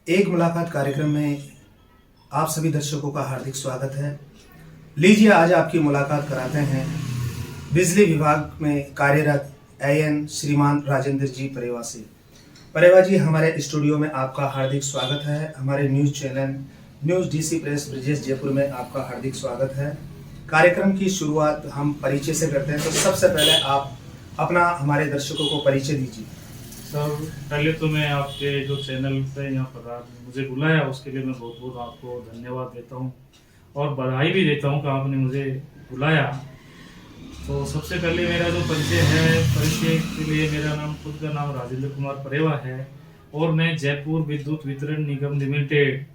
एक मुलाकात कार्यक्रम में आप सभी दर्शकों का हार्दिक स्वागत है। लीजिए आज आपकी मुलाकात कराते हैं बिजली विभाग में कार्यरत एएन श्रीमान राजेंद्र जी परेवा से। परेवा जी, हमारे स्टूडियो में आपका हार्दिक स्वागत है। हमारे news channel news DC press Brijesh Jaipur में आपका हार्दिक स्वागत है। कार्यक्रम की शुरुआत हम परिचय से करते हैं, तो सबसे पहले आप अपना हमारे दर्शकों को परिचय दीजिए। सर, पहले तो मैं आपके जो चैनल पे यहाँ पर मुझे बुलाया उसके लिए मैं बहुत बहुत आपको धन्यवाद देता हूँ और बधाई भी देता हूँ कि आपने मुझे बुलाया। तो सबसे पहले मेरा जो परिचय के लिए मेरा नाम खुद का नाम राजेंद्र कुमार परेवा है और मैं जयपुर विद्युत वितरण निगम लिमिटेड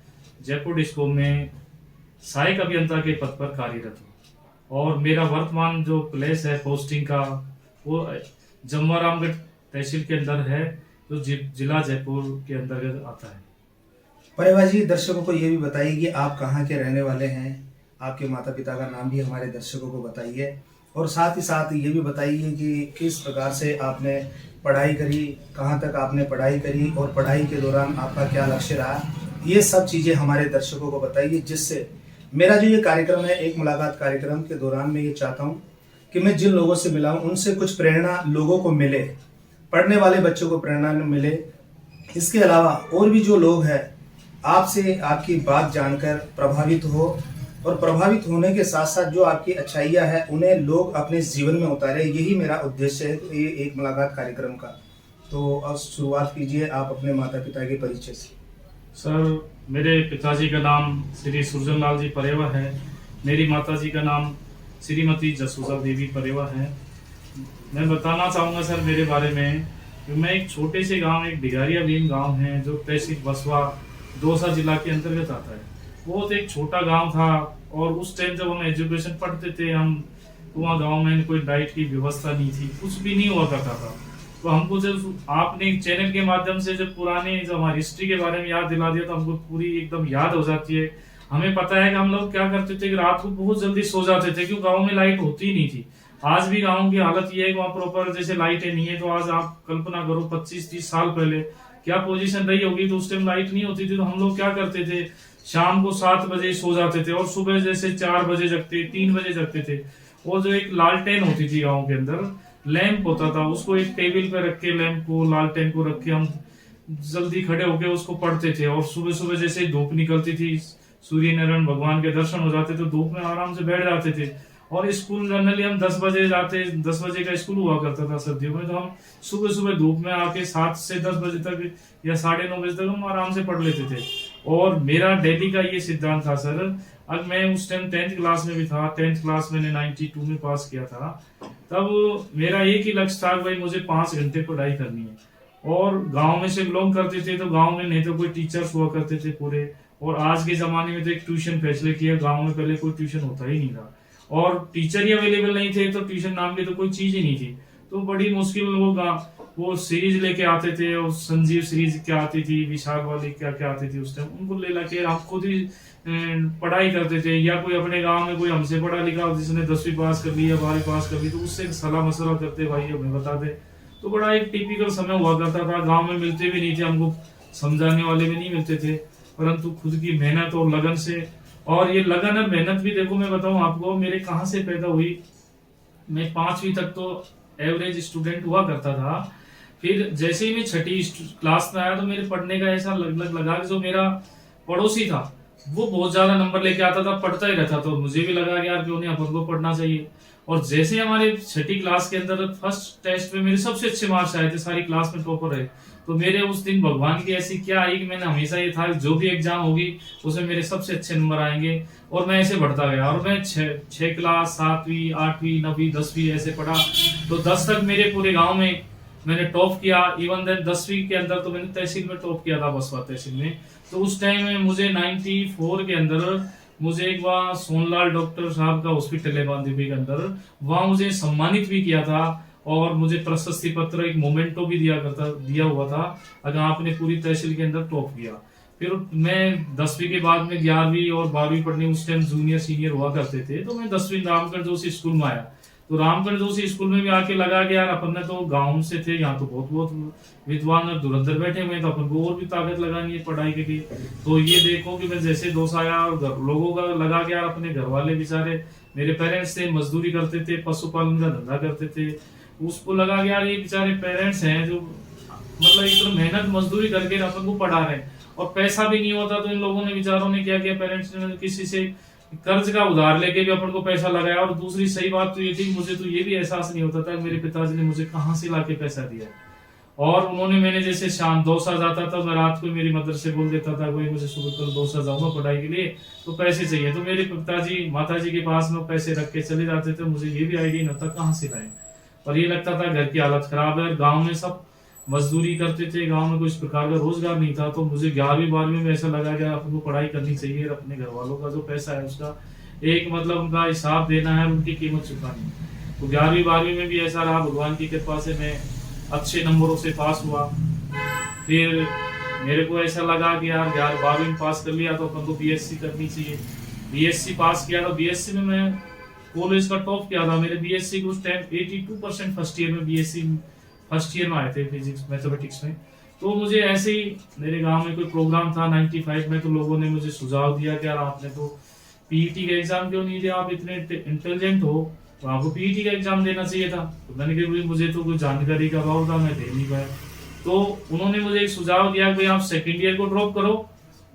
जयपुर डिस्को में सहायक अभियंता के पद पर कार्यरत हूँ और मेरा वर्तमान जो प्लेस है पोस्टिंग का वो जमवारामगढ़ तहसील के अंदर है, जो जिला जयपुर के अंतर्गत आता है। परेवा जी, दर्शकों को ये भी बताइए कि आप कहाँ के रहने वाले हैं, आपके माता पिता का नाम भी हमारे दर्शकों को बताइए और साथ ही साथ ये भी बताइए कि किस प्रकार से आपने पढ़ाई करी, कहाँ तक आपने पढ़ाई करी और पढ़ाई के दौरान आपका क्या लक्ष्य रहा। ये सब चीज़ें हमारे दर्शकों को बताइए, जिससे मेरा जो ये कार्यक्रम है एक मुलाकात कार्यक्रम के दौरान मैं ये चाहता हूँ कि मैं जिन लोगों से मिला हूँ उनसे कुछ प्रेरणा लोगों को मिले, पढ़ने वाले बच्चों को प्रेरणा मिले। इसके अलावा और भी जो लोग हैं आपसे आपकी बात जानकर प्रभावित हो और प्रभावित होने के साथ साथ जो आपकी अच्छाइयाँ हैं उन्हें लोग अपने जीवन में उतारे, यही मेरा उद्देश्य है ये एक मुलाकात कार्यक्रम का। तो अब शुरुआत कीजिए आप अपने माता पिता के परिचय से। सर, मेरे पिताजी का नाम श्री सुरजन लाल जी परेवा है। मेरी माताजी का नाम श्रीमती जसूजा देवी परेवा है। मैं बताना चाहूँगा सर मेरे बारे में कि मैं एक छोटे से गांव, एक डिगारिया भीम गांव है जो तहसील बसवा दौसा जिला के अंतर्गत आता है। बहुत एक छोटा गांव था और उस टाइम जब हम एजुकेशन पढ़ते थे हम तो वहाँ गाँव में कोई डाइट की व्यवस्था नहीं थी, कुछ भी नहीं हुआ करता था। तो हमको जब आपने चैनल के माध्यम से जब पुराने जो हमारी हिस्ट्री के बारे में याद दिला दिया तो हमको पूरी एकदम याद हो जाती है। हमें पता है कि हम लोग क्या करते थे कि रात को बहुत जल्दी सो जाते थे क्योंकि गाँव में लाइट होती ही नहीं थी। आज भी गांव की हालत ये है कि वहाँ प्रॉपर जैसे लाइटें नहीं है। तो आज आप कल्पना करो 25-30 साल पहले क्या पोजीशन रही होगी। तो उस टाइम लाइट नहीं होती थी तो हम लोग क्या करते थे, शाम को 7 बजे सो जाते थे और सुबह जैसे 4 बजे जगते, 3 बजे जगते थे। और जो एक लालटेन होती थी गाँव के अंदर, लैंप होता था, उसको एक टेबल पे रख के लैंप को, लालटेन को रख के हम जल्दी खड़े होके उसको पढ़ते थे। और सुबह सुबह जैसे धूप निकलती थी, सूर्य नारायण भगवान के दर्शन हो जाते तो धूप में आराम से बैठ जाते थे। और स्कूल जनरली हम 10 बजे जाते, 10 बजे का स्कूल हुआ करता था सर्दियों में। तो हम सुबह सुबह धूप में आके 7 से 10 बजे तक या 9:30 बजे तक हम आराम से पढ़ लेते थे। और मेरा डेली का ये सिद्धांत था सर, अब मैं उस टाइम 10th क्लास में भी था, 10th क्लास मैंने 92 में पास किया था। तब मेरा एक ही लक्ष्य था भाई मुझे 5 घंटे पढ़ाई करनी है। और गाँव में से बिलोंग करते थे तो गाँव में नहीं तो कोई टीचर्स हुआ करते थे पूरे। और आज के जमाने में तो एक ट्यूशन फैसिलिटी है, गाँव में पहले कोई ट्यूशन होता ही नहीं था और टीचर ही अवेलेबल नहीं थे तो ट्यूशन नाम की तो कोई चीज ही नहीं थी। तो बड़ी मुश्किल वो सीरीज लेके आते थे और संजीव सीरीज क्या आती थी, विशाल वाली क्या क्या आती थी उस टाइम, उनको ले लाके हम खुद ही पढ़ाई करते थे। या कोई अपने गांव में कोई हमसे पढ़ा लिखा जिसने 10वीं पास कर ली या 12वीं पास कर ली तो उससे सलाह मशवरा करते, भाई हमें बता दे। तो बड़ा एक टिपिकल समय हुआ करता था। गाँव में मिलते भी नहीं थे हमको, समझाने वाले भी नहीं मिलते थे, परंतु खुद की मेहनत और लगन से। और ये लगन और मेहनत भी देखो मैं बताऊं आपको मेरे कहाँ से पैदा हुई। मैं 5वीं तक तो एवरेज स्टूडेंट हुआ करता था। फिर जैसे ही मैं 6ठी क्लास में आया तो मेरे पढ़ने का ऐसा लगा कि जो मेरा पड़ोसी था वो बहुत ज्यादा नंबर लेके आता था, पढ़ता ही रहता। तो मुझे भी लगा कि यार क्यों नहीं अपन को पढ़ना चाहिए। और जैसे हमारे 6ठी क्लास के अंदर फर्स्ट टेस्ट में मेरे सबसे अच्छे मार्क्स आए थे, सारी क्लास में टॉपर रहे। तो मेरे उस दिन भगवान की ऐसी क्या आई कि मैंने हमेशा ये था जो भी एग्जाम होगी उसमें मेरे सबसे अच्छे नंबर आएंगे। और मैं ऐसे बढ़ता गया और मैं 6 क्लास 7वीं 8वीं 9वीं 10वीं ऐसे पढ़ा। तो 10 तक मेरे पूरे गांव में मैंने टॉप किया। इवन देन 10वीं के अंदर तो मैंने तहसील में टॉप किया था, बसवा तहसील में। तो उस टाइम में मुझे 94 के अंदर मुझे एक वहाँ सोनलाल डॉक्टर साहब का हॉस्पिटल है बांदीपुर के अंदर, वहाँ मुझे सम्मानित भी किया था और मुझे प्रशस्ति पत्र एक मोमेंटो भी दिया हुआ था अगर आपने पूरी तहसील के अंदर टॉप किया। फिर मैं 10वीं के बाद में 11वीं और 12वीं पढ़ने, उस टाइम जूनियर सीनियर हुआ करते थे। तो मैं 10वीं रामगढ़ जोशी स्कूल में आया। तो रामगढ़ जोशी स्कूल में भी आके लगा कि यार अपन ने तो गांव से थे, यहाँ तो बहुत बहुत विद्वान और धुरंधर बैठे हुए हैं, तो अपन को और भी ताकत लगानी है पढ़ाई के लिए। तो ये देखो कि मैं जैसे दोस्त आया और लोगों का लगा कि यार अपने घर वाले बेचारे, मेरे पेरेंट्स थे, मजदूरी करते थे, पशुपालन का धंधा करते थे, उसको लगा कि यार ये बेचारे पेरेंट्स हैं जो मतलब इतना मेहनत मजदूरी करके अपन को पढ़ा रहे हैं और पैसा भी नहीं होता। तो इन लोगों ने बेचारों ने क्या किया, पेरेंट्स ने किसी से कर्ज का उधार लेके भी अपन को पैसा लगाया। और दूसरी सही बात तो ये थी, मुझे तो ये भी एहसास नहीं होता था मेरे पिताजी ने मुझे कहाँ से लाके पैसा दिया। और उन्होंने, मैंने जैसे शाम दौसा जाता था, मैं रात को मेरी मदर से बोल देता था कोई मुझे सुबह कल दौसा जाऊंगा पढ़ाई के लिए, तो पैसे चाहिए, तो मेरे पिताजी माताजी के पास में पैसे रख के चले जाते थे। मुझे ये भी आइडिया नहीं था कहाँ से लाए, और ये लगता था घर की हालत खराब है, गाँव में सब मजदूरी करते थे, गांव में कुछ प्रकार का रोजगार नहीं था। तो मुझे 11वीं 12वीं में ऐसा लगा कि आपको पढ़ाई करनी चाहिए, अपने घर वालों का जो पैसा है उसका एक मतलब उनका हिसाब देना है, उनकी कीमत चुकानी। तो 11वीं 12वीं में भी ऐसा रहा, भगवान की कृपा से मैं अच्छे नंबरों से पास हुआ। फिर मेरे को ऐसा लगा कि यार 11वीं 12वीं में पास कर लिया तो अपन को बीएससी करनी चाहिए। बीएससी पास किया, तो बीएससी में मैं कॉलेज का टॉप किया था। मेरे बीएससी को 82% फर्स्ट ईयर में, बीएससी फर्स्ट ईयर में आए थे फिजिक्स मैथमेटिक्स में। तो मुझे ऐसे ही मेरे गांव में कोई प्रोग्राम था 95 में, तो लोगों ने मुझे सुझाव दिया कि यार आपने तो पीईटी का एग्जाम क्यों नहीं दिया, आप इतने इंटेलिजेंट हो तो आपको पीईटी का एग्जाम देना चाहिए था। तो मैंने कहा मुझे तो कोई जानकारी का अभाव था, मैं दे नहीं पाया। तो उन्होंने मुझे एक सुझाव दिया कि आप सेकेंड ईयर को ड्रॉप करो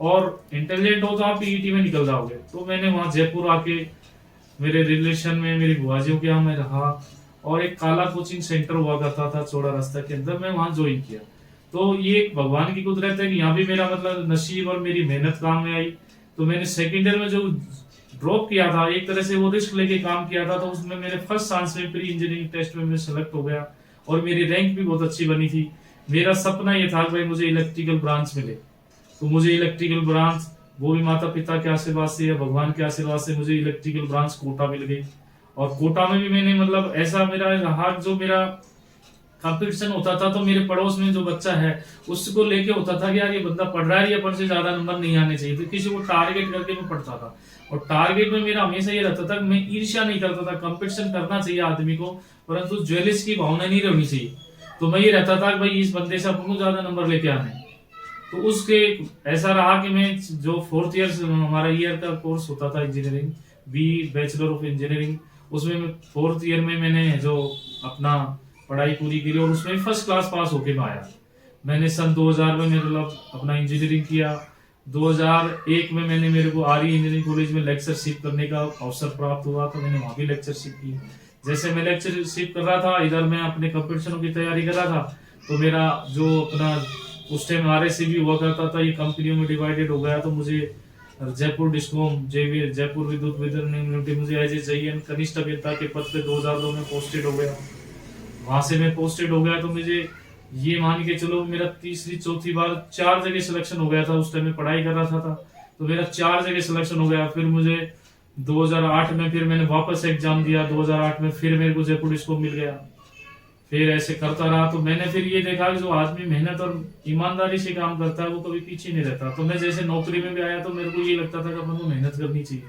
और इंटेलिजेंट हो तो आप पीईटी में निकल जाओगे। तो मैंने वहाँ जयपुर आके मेरे रिलेशन में मेरी बुआजियों के यहाँ मैं रहा, और एक काला कोचिंग सेंटर हुआ करता था चौड़ा रास्ता के अंदर, मैं वहां ज्वाइन किया। तो ये एक भगवान की कुदरत है कि यहाँ भी मेरा मतलब नसीब और मेरी मेहनत काम में आई। तो मैंने सेकेंड ईयर में जो ड्रॉप किया था, एक तरह से वो रिस्क लेके काम किया था, तो उसमें मेरे फर्स्ट चांस में प्री इंजीनियरिंग टेस्ट में मैं सेलेक्ट हो गया और मेरी रैंक भी बहुत अच्छी बनी थी। मेरा सपना ये था कि भाई मुझे इलेक्ट्रिकल ब्रांच मिले, तो मुझे इलेक्ट्रिकल ब्रांच, वो भी माता पिता के आशीर्वाद से या भगवान के आशीर्वाद से मुझे इलेक्ट्रिकल ब्रांच कोटा मिल गई। और कोटा में भी मैंने मतलब ऐसा मेरा रहा, जो मेरा कंपटीशन होता था तो मेरे पड़ोस में जो बच्चा है उसको लेके होता था कि यार ये बंदा पढ़ रहा है, ये अपन से ज्यादा नंबर नहीं आने चाहिए, तो किसी को टारगेट करके मैं पढ़ता था। और टारगेट में मेरा हमेशा ये रहता था कि मैं ईर्ष्या नहीं करता था, कंपटीशन करना चाहिए आदमी को, परंतु ज्वेलिस की भावना नहीं रहनी चाहिए। तो मैं ये रहता था कि भाई इस बंदे से अपन को ज्यादा नंबर लेके आने। तो उसके ऐसा रहा कि मैं जो 4th ईयर हमारा ईयर का कोर्स होता था engineering, B bachelor of engineering, उसमें 4th ईयर में मैंने जो अपना पढ़ाई पूरी की और उसमें फर्स्ट क्लास पास होके मैं आया। मैंने सन 2000 में मतलब अपना इंजीनियरिंग किया। 2001 में मैंने मेरे को आर्य इंजीनियरिंग कॉलेज में लेक्चरशिप करने का अवसर प्राप्त हुआ, तो मैंने वहां भी लेक्चरशिप की। जैसे मैं लेक्चरशिप कर रहा था, इधर मैं अपने कंपटीशनों की तैयारी कर रहा था, तो मेरा जो अपना उस टाइम RSCB हुआ करता था, ये कंपनियों में डिवाइडेड हो गया। तो मुझे जयपुर डिस्कॉम जयपुर विद्युत वितरण यूनिट मुझे एज ए JN कनिष्ठ अभियंता के पद पे 2002 में पोस्टेड हो गया। वहां से मैं पोस्टेड हो गया तो मुझे ये मान के चलो मेरा तीसरी चौथी बार 4 जगह सिलेक्शन हो गया था। उस टाइम में पढ़ाई कर रहा था तो मेरा 4 जगह सिलेक्शन हो गया। फिर मुझे 2008 में फिर मैंने वापस एग्जाम दिया, 2008 में फिर मेरे को जयपुर डिस्कॉम मिल गया। फिर ऐसे करता रहा, तो मैंने फिर ये देखा कि जो आदमी मेहनत और ईमानदारी से काम करता है वो कभी पीछे नहीं रहता। तो मैं जैसे नौकरी में भी आया तो मेरे को ये लगता था कि अपन को मेहनत करनी चाहिए,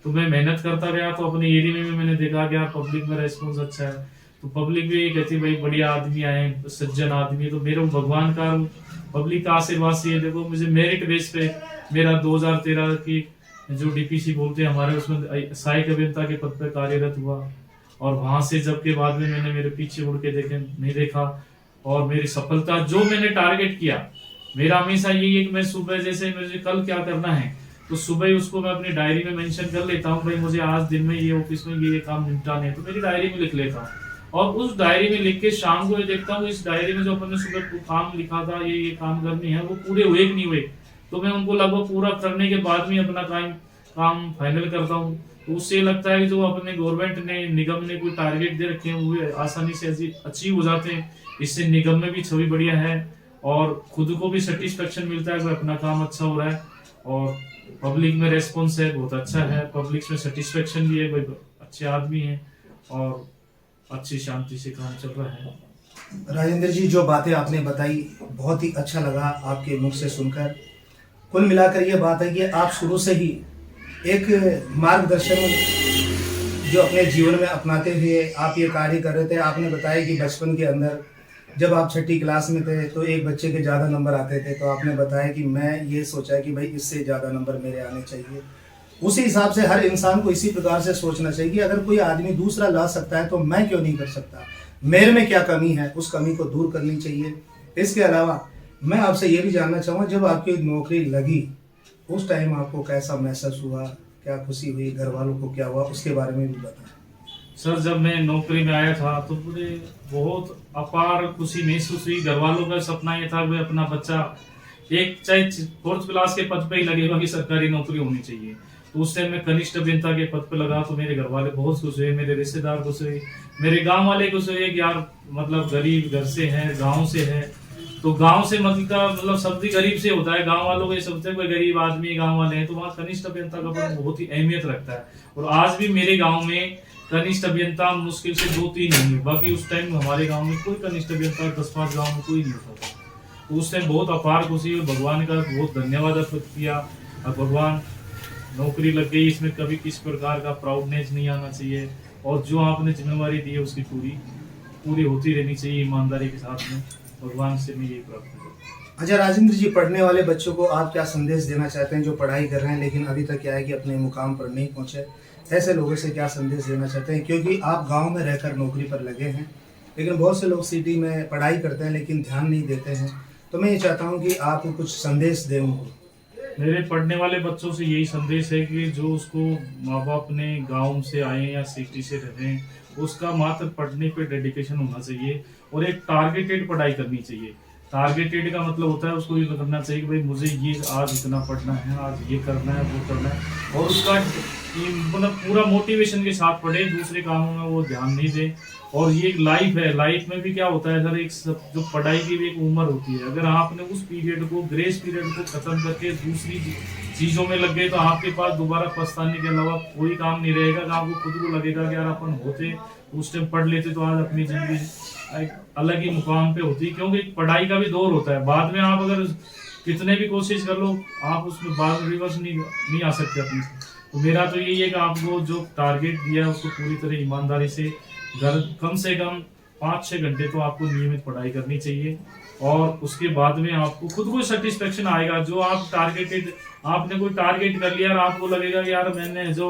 तो मैं मेहनत करता गया। तो अपने एरिया में मैंने देखा कि यार पब्लिक में रेस्पॉन्स अच्छा है, तो पब्लिक भी कहती भाई बढ़िया आदमी आए, सज्जन आदमी। तो मेरे भगवान का पब्लिक का आशीर्वाद से ये देखो मुझे मेरिट बेस पे मेरा 2013 की जो DPC बोलते हैं हमारे, उसमें सहायक अभियंता के पद पर कार्यरत हुआ। और वहां से जब के बाद में मैंने मेरे पीछे मुड़ के नहीं देखा, और मेरी सफलता जो मैंने टारगेट किया, मेरा हमेशा यही है कि मैं सुबह जैसे मुझे कल क्या करना है तो सुबह ही उसको मैं अपनी डायरी में मेंशन कर लेता हूँ, भाई मुझे आज दिन में ये ऑफिस में ये काम निपटाने है, तो मेरी डायरी में लिख लेता हूँ। और उस डायरी में लिख के शाम को ये देखता हूँ इस डायरी में जो अपन ने सुबह काम लिखा था, ये काम करने हैं, वो पूरे हुए कि नहीं हुए। तो मैं उनको लगभग पूरा करने के बाद में अपना काम फाइनल करता हूँ। तो उससे लगता है कि जो अपने गवर्नमेंट ने, निगम ने कोई टारगेट दे रखे हैं वो आसानी से अचीव हो जाते हैं। इससे निगम में भी छवि बढ़िया है और खुद को भी सेटिस्फेक्शन मिलता है कि अपना काम अच्छा हो रहा है, और पब्लिक में रेस्पॉन्स है बहुत अच्छा है, पब्लिक में सेटिस्फेक्शन भी है, भाई अच्छे आदमी है और अच्छी शांति से काम चल रहा है। राजेंद्र जी, जो बातें आपने बताई बहुत ही अच्छा लगा आपके मुख से सुनकर। कुल मिलाकर ये बात है कि आप शुरू से ही एक मार्गदर्शन जो अपने जीवन में अपनाते हुए आप ये कार्य कर रहे थे। आपने बताया कि बचपन के अंदर जब आप छठी क्लास में थे तो एक बच्चे के ज़्यादा नंबर आते थे, तो आपने बताया कि मैं ये सोचा कि भाई इससे ज़्यादा नंबर मेरे आने चाहिए। उसी हिसाब से हर इंसान को इसी प्रकार से सोचना चाहिए कि अगर कोई आदमी दूसरा ला सकता है तो मैं क्यों नहीं कर सकता, मेरे में क्या कमी है, उस कमी को दूर करनी चाहिए। इसके अलावा मैं आपसे ये भी जानना चाहूँगा, जब आपकी नौकरी लगी उस टाइम आपको कैसा महसूस हुआ, क्या खुशी हुई, घर वालों को क्या हुआ, उसके बारे में भी बताएं। सर जब मैं नौकरी में आया था तो मुझे बहुत अपार खुशी महसूस हुई। घर वालों का सपना ये था कि अपना बच्चा एक चाहे 4th क्लास के पद पे ही लगेगा कि सरकारी नौकरी होनी चाहिए। तो उस टाइम मैं कनिष्ठ अभियंता के पद पे लगा तो मेरे घर वाले बहुत खुश हुए, मेरे रिश्तेदार खुश हुए, मेरे गांव वाले खुश हुए कि यार मतलब गरीब घर से है, गांव से है। तो गांव से मतलब शब्द ही गरीब से होता है, गांव वालों को ये सोचते हैं कोई गरीब आदमी गांव वाले हैं, तो वहाँ कनिष्ठ अभियंता का पद बहुत ही अहमियत रखता है। और आज भी मेरे गाँव में कनिष्ठ अभियंता मुश्किल से 2-3 होंगे, बाकी उस टाइम हमारे गांव में कोई कनिष्ठ अभियंता 10-5 गांव में कोई नहीं होता था। तो उस टाइम बहुत अपार खुशी और भगवान का बहुत धन्यवाद अर्पित किया। और भगवान नौकरी लग गई, इसमें कभी किस प्रकार का प्राउडनेस नहीं आना चाहिए, और जो आपने जिम्मेवारी दी है उसकी पूरी होती रहनी चाहिए ईमानदारी के साथ में। भगवान से मैं यही प्रार्थना करता हूँ। अच्छा राजेंद्र जी, पढ़ने वाले बच्चों को आप क्या संदेश देना चाहते हैं जो पढ़ाई कर रहे हैं लेकिन अभी तक क्या है कि अपने मुकाम पर नहीं पहुंचे, ऐसे लोगों से क्या संदेश देना चाहते हैं? क्योंकि आप गांव में रहकर नौकरी पर लगे हैं, लेकिन बहुत से लोग सिटी में पढ़ाई करते हैं लेकिन ध्यान नहीं देते हैं, तो मैं ये चाहता हूँ कि आप कुछ संदेश दें उनको। मेरे पढ़ने वाले बच्चों से यही संदेश है कि जो उसको माँ बाप ने गांव से आए या सिटी से रहे, उसका मात्र पढ़ने पे डेडिकेशन होना चाहिए और एक टारगेटेड पढ़ाई करनी चाहिए। टारगेटेड का मतलब होता है उसको ये करना चाहिए कि भाई मुझे ये आज इतना पढ़ना है, आज ये करना है, वो करना है, और उसका मतलब पूरा मोटिवेशन के साथ पढ़े, दूसरे कामों में वो ध्यान नहीं दे। और ये एक लाइफ है, लाइफ में भी क्या होता है सर, एक जो पढ़ाई की भी एक उम्र होती है, अगर आपने उस पीरियड को, ग्रेस पीरियड को खत्म करके दूसरी चीजों में लग गए तो आपके पास दोबारा पछताने के अलावा कोई काम नहीं रहेगा। आपको खुद को लगेगा कि यार अपन होते उस टाइम पढ़ लेते तो आज अपनी जिंदगी एक अलग ही मुकाम पे होती, क्योंकि पढ़ाई का भी दौर होता है। बाद में आप अगर कितने भी कोशिश कर लो, आप उसमें बाद रिवर्स नहीं आ सकते अपनी। तो मेरा तो यही है कि आपको जो टारगेट दिया है उसको पूरी तरह ईमानदारी से कम से कम 5-6 घंटे तो आपको नियमित पढ़ाई करनी चाहिए, और उसके बाद में आपको खुद को सेटिस्फेक्शन आएगा। जो आप आपने कोई टारगेट कर लिया और आपको लगेगा कि यार मैंने जो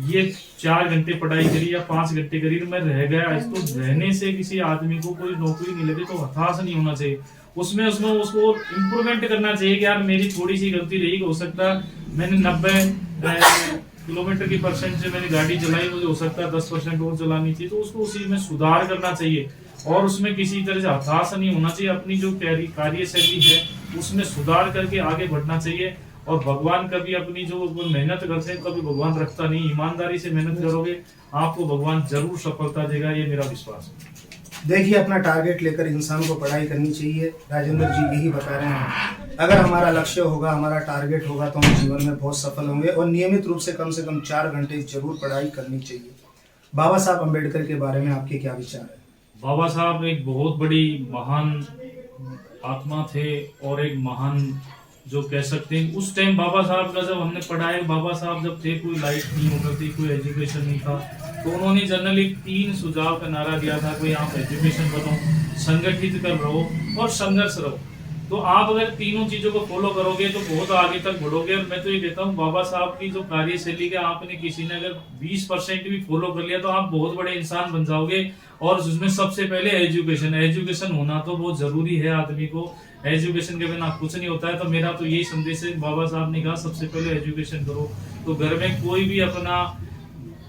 ये 4 घंटे पढ़ाई करी या 5 घंटे करी, मैं रह गया। तो रहने से किसी आदमी को कोई नौकरी नहीं लगे तो हताश नहीं होना चाहिए, उसमें उसको इम्प्रूवमेंट करना चाहिए कि यार मेरी थोड़ी सी गलती रही, हो सकता मैंने 90 किलोमीटर की परसेंट से मैंने गाड़ी चलाई, मुझे हो सकता है 10% और चलानी चाहिए, तो उसको उसी में सुधार करना चाहिए। और उसमें किसी तरह से हताश नहीं होना चाहिए, अपनी जो कार्यशैली है उसमें सुधार करके आगे बढ़ना चाहिए। और भगवान कभी अपनी जो मेहनत करते हैं कभी भगवान रखता नहीं, ईमानदारी से मेहनत करोगे आपको भगवान जरूर सफलता देगा, ये मेरा विश्वास है। देखिए, अपना टारगेट लेकर इंसान को पढ़ाई करनी चाहिए। राजेंद्र जी यही बता रहे हैं, अगर हमारा लक्ष्य होगा, हमारा टारगेट होगा तो हम जीवन में बहुत सफल होंगे, और नियमित रूप से कम 4 घंटे जरूर पढ़ाई करनी चाहिए। बाबा साहब अम्बेडकर के बारे में आपके क्या विचार है? बाबा साहब एक बहुत बड़ी महान आत्मा थे और एक महान जो कह सकते हैं उस टाइम बाबा साहब का जब हमने पढ़ा है, बाबा साहब जब थे कोई लाइट नहीं होता थी, कोई एजुकेशन नहीं था, तो उन्होंने जनरली 3 सुझाव का नारा दिया था, कोई आप एजुकेशन बनो, संगठित कर रहो और संघर्ष रहो। तो आप अगर तीनों चीजों को फॉलो करोगे तो बहुत आगे तक बढ़ोगे। और मैं तो ये कहता हूँ बाबा साहब की जो कार्यशैली के आपने किसी ने अगर 20% भी फॉलो कर लिया तो आप बहुत बड़े इंसान बन जाओगे। और उसमें सबसे पहले एजुकेशन होना तो बहुत जरूरी है, आदमी को एजुकेशन के बिना कुछ नहीं होता है। तो मेरा तो यही संदेश है, बाबा साहब ने कहा सबसे पहले एजुकेशन करो। तो घर में कोई भी अपना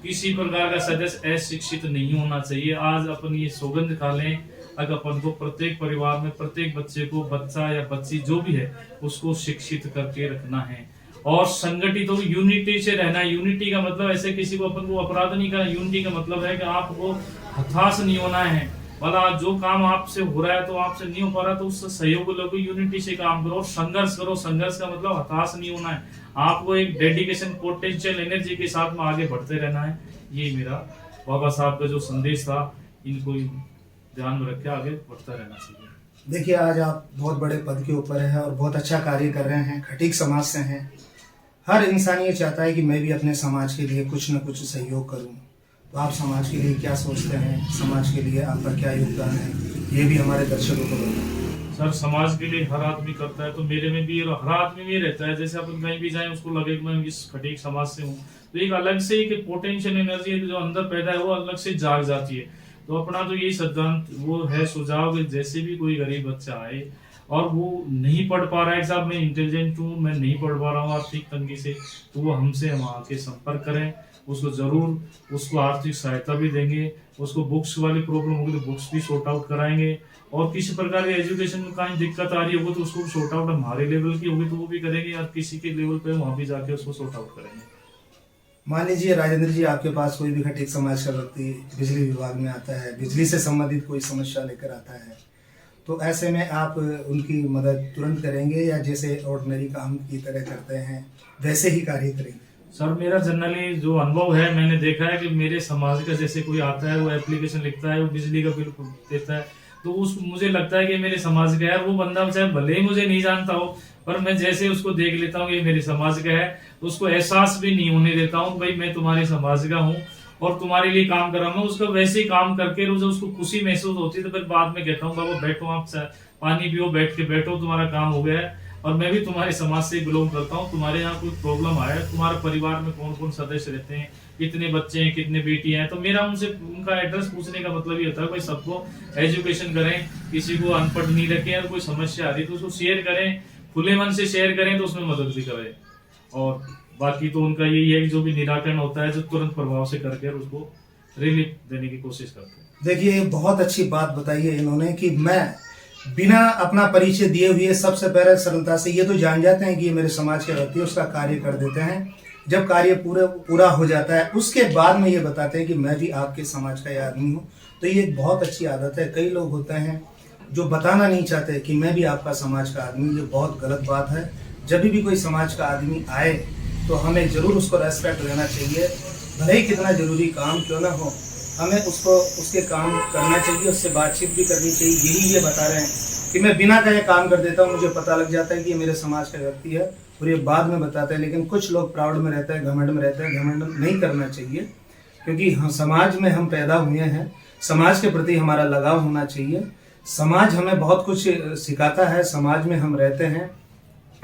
किसी प्रकार का सदस्य अशिक्षित नहीं होना चाहिए। आज अपन ये सौगंध खा लें, अगर अपन को प्रत्येक परिवार में प्रत्येक बच्चे को, बच्चा या बच्ची जो भी है उसको शिक्षित करके रखना है। और संगठित तो यूनिटी से रहना है। यूनिटी का मतलब ऐसे किसी को अपन को अपराध नहीं करना, यूनिटी का मतलब है कि आपको हताश नहीं होना है, मतलब जो काम आपसे हो रहा है तो आपसे नहीं हो पा रहा तो उससे सहयोग लो, यूनिटी से काम करो, संघर्ष करो। संघर्ष का मतलब हताश नहीं होना है, आपको एक डेडिकेशन, पोटेंशियल एनर्जी के साथ में आगे बढ़ते रहना है। ये मेरा बाबा साहब का जो संदेश था, इनको ध्यान में रख के आगे बढ़ता रहना चाहिए। देखिए, आज आप बहुत बड़े पद के ऊपर हैं और बहुत अच्छा कार्य कर रहे हैं, खटीक समाज से हैं। हर इंसान ये चाहता है कि मैं भी अपने समाज के लिए कुछ न कुछ सहयोग करूं। तो आप समाज के लिए क्या सोचते हैं, समाज के लिए आपका क्या योगदान है, ये भी हमारे दर्शकों को बताएं। सर समाज के लिए हर आदमी करता है, तो मेरे में भी हर आदमी में रहता है। जैसे अपन कहीं भी जाए उसको लगे कि मैं इस खटीक समाज से हूँ, तो एक अलग से एक पोटेंशियल एनर्जी जो अंदर पैदा है वो अलग से जाग जाती है। तो अपना तो यही सिद्धांत वो है सुझाव कि जैसे भी कोई गरीब बच्चा आए और वो नहीं पढ़ पा रहा है, साहब मैं इंटेलिजेंट हूँ, मैं नहीं पढ़ पा रहा हूँ आर्थिक तंगी से, तो वो हमसे हम आके संपर्क करें, उसको जरूर उसको आर्थिक सहायता भी देंगे। उसको बुक्स वाली प्रॉब्लम होगी तो बुक्स भी सॉर्ट आउट कराएंगे, और किसी प्रकार की एजुकेशन में कहीं दिक्कत आ रही होगी तो उसको सॉर्ट आउट हमारे लेवल की होगी तो वो भी करेंगे, और किसी के लेवल पे वहां भी जाके उसको सॉर्ट आउट करेंगे। मान लीजिए राजेंद्र जी, आपके पास कोई भी खटीक समाज का व्यक्ति बिजली विभाग में आता है, बिजली से संबंधित कोई समस्या लेकर आता है, तो ऐसे में आप उनकी मदद तुरंत करेंगे या जैसे ऑर्डिनरी काम की तरह करते हैं वैसे ही कार्य करेंगे? सर मेरा जनरली जो अनुभव है, मैंने देखा है कि मेरे समाज का जैसे कोई आता है, वो एप्लीकेशन लिखता है, वो बिजली का बिल देता है, तो उस मुझे लगता है कि मेरे समाज का है। वो बंदा चाहे भले ही मुझे नहीं जानता हो, पर मैं जैसे उसको देख लेता हूँ ये मेरे समाज का है, तो उसको एहसास भी नहीं होने देता हूँ भाई मैं तुम्हारे समाज का हूँ और तुम्हारे लिए काम कर रहा हूँ। उसका वैसे ही काम करके रोज उसको खुशी महसूस होती है, तो फिर बाद में कहता हूँ बाबा बैठो, आप पानी पियो, बैठ के बैठो, तुम्हारा काम हो गया है और मैं भी तुम्हारे समाज से बिलोंग करता हूँ। तुम्हारे यहाँ कोई प्रॉब्लम आया, तुम्हारे परिवार में कौन कौन सदस्य रहते हैं, कितने बच्चे हैं, कितने बेटी हैं, तो मेरा उनसे उनका एड्रेस पूछने का मतलब ये होता है भाई सबको एजुकेशन करें, किसी को अनपढ़ नहीं रखें, और कोई समस्या आ रही तो उसको शेयर करें, खुले मन से शेयर करें तो उसमें मदद भी करें। और बाकी तो उनका यही है कि जो भी निराकरण होता है जो तुरंत प्रभाव से करके उसको रिलीफ देने की कोशिश करते हैं। देखिए बहुत अच्छी बात बताई है इन्होंने कि मैं बिना अपना परिचय दिए हुए सबसे पहले सरलता से ये तो जान जाते हैं कि ये मेरे समाज के व्यक्ति, उसका कार्य कर देते हैं। जब कार्य पूरा हो जाता है उसके बाद में ये बताते हैं कि मैं भी आपके समाज का ही आदमी हूँ। तो ये एक बहुत अच्छी आदत है। कई लोग होते हैं जो बताना नहीं चाहते कि मैं भी आपका समाज का आदमी, ये बहुत गलत बात है। जब भी कोई समाज का आदमी आए तो हमें जरूर उसको रेस्पेक्ट देना चाहिए, भले ही कितना जरूरी काम क्यों ना हो, हमें उसको उसके काम करना चाहिए, उससे बातचीत भी करनी चाहिए। यही ये बता रहे हैं कि मैं बिना कहे काम कर देता हूँ, मुझे पता लग जाता है कि ये मेरे समाज का व्यक्ति है, और ये बाद में बताते हैं। लेकिन कुछ लोग प्राउड में रहते हैं, घमंड में रहते हैं। घमंड नहीं करना चाहिए, क्योंकि हम समाज में हम पैदा हुए हैं, समाज के प्रति हमारा लगाव होना चाहिए। समाज हमें बहुत कुछ सिखाता है, समाज में हम रहते हैं,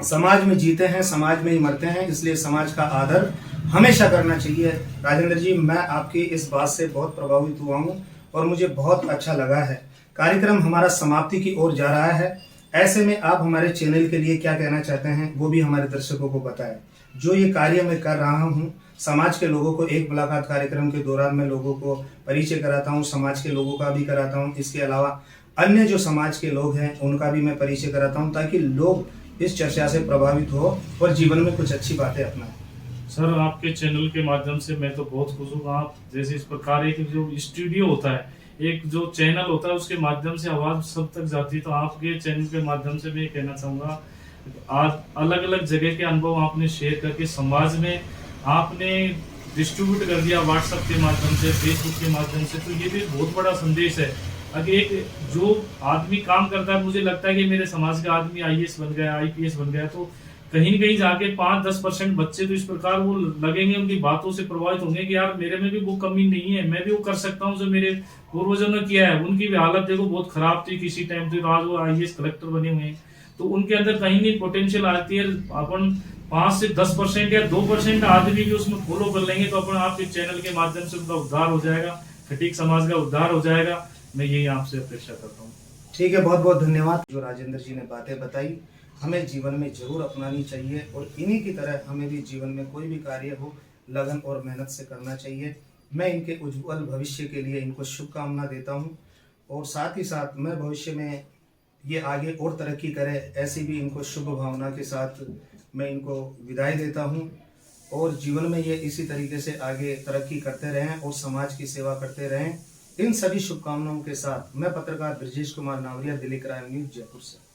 समाज में जीते हैं, समाज में ही मरते हैं, इसलिए समाज का आदर हमेशा करना चाहिए। राजेंद्र जी, मैं आपकी इस बात से बहुत प्रभावित हुआ हूँ और मुझे बहुत अच्छा लगा है। कार्यक्रम हमारा समाप्ति की ओर जा रहा है, ऐसे में आप हमारे चैनल के लिए क्या कहना चाहते हैं वो भी हमारे दर्शकों को बताएं। जो ये कार्य मैं कर रहा हूँ, समाज के लोगों को एक मुलाकात कार्यक्रम के दौरान मैं लोगों को परिचय कराता हूँ, समाज के लोगों का भी कराता हूँ। इसके अलावा अन्य जो समाज के लोग हैं उनका भी मैं परिचय कराता हूँ, ताकि लोग इस चर्चा से प्रभावित हो और जीवन में कुछ अच्छी बातें अपनाएं। सर आपके चैनल के माध्यम से मैं तो बहुत खुश हूँ। आप जैसे इस प्रकार एक जो स्टूडियो होता है, एक जो चैनल होता है, उसके माध्यम से आवाज सब तक जाती है। तो आपके चैनल के माध्यम से मैं कहना चाहूँगा, आज अलग अलग जगह के अनुभव आपने शेयर करके समाज में आपने डिस्ट्रीब्यूट कर दिया, व्हाट्सएप के माध्यम से, फेसबुक के माध्यम से, तो ये भी बहुत बड़ा संदेश है। अगर एक जो आदमी काम करता है, मुझे लगता है कि मेरे समाज का आदमी IAS बन गया, IPS बन गया, तो कहीं न कहीं जाके 5-10% बच्चे तो इस प्रकार वो लगेंगे, उनकी बातों से प्रभावित होंगे कि यार मेरे में भी वो कमी नहीं है, मैं भी वो कर सकता हूँ जो मेरे पूर्वजों ने किया है। उनकी भी हालत देखो बहुत खराब थी किसी टाइम, तो आज वो IAS कलेक्टर बने हुए हैं, तो उनके अंदर कहीं नहीं पोटेंशियल आती है। अपन 5 से 10% या 2% आदमी भी उसमें फॉलो कर लेंगे, तो अपन आपके चैनल के माध्यम से उनका उद्धार हो जाएगा, खटीक समाज का उद्धार हो जाएगा। मैं यही आपसे अपेक्षा करता हूँ। ठीक है, बहुत बहुत धन्यवाद। जो राजेंद्र जी ने बातें बताई हमें जीवन में जरूर अपनानी चाहिए, और इन्हीं की तरह हमें भी जीवन में कोई भी कार्य हो लगन और मेहनत से करना चाहिए। मैं इनके उज्जवल भविष्य के लिए इनको शुभकामना देता हूँ, और साथ ही साथ मैं भविष्य में ये आगे और तरक्की करे, ऐसी भी इनको शुभ भावना के साथ मैं इनको विदाई देता हूँ। और जीवन में ये इसी तरीके से आगे तरक्की करते रहें और समाज की सेवा करते रहें। इन सभी शुभकामनाओं के साथ मैं पत्रकार ब्रजेश कुमार नावरिया, दिल्ली क्राइम न्यूज़, जयपुर से।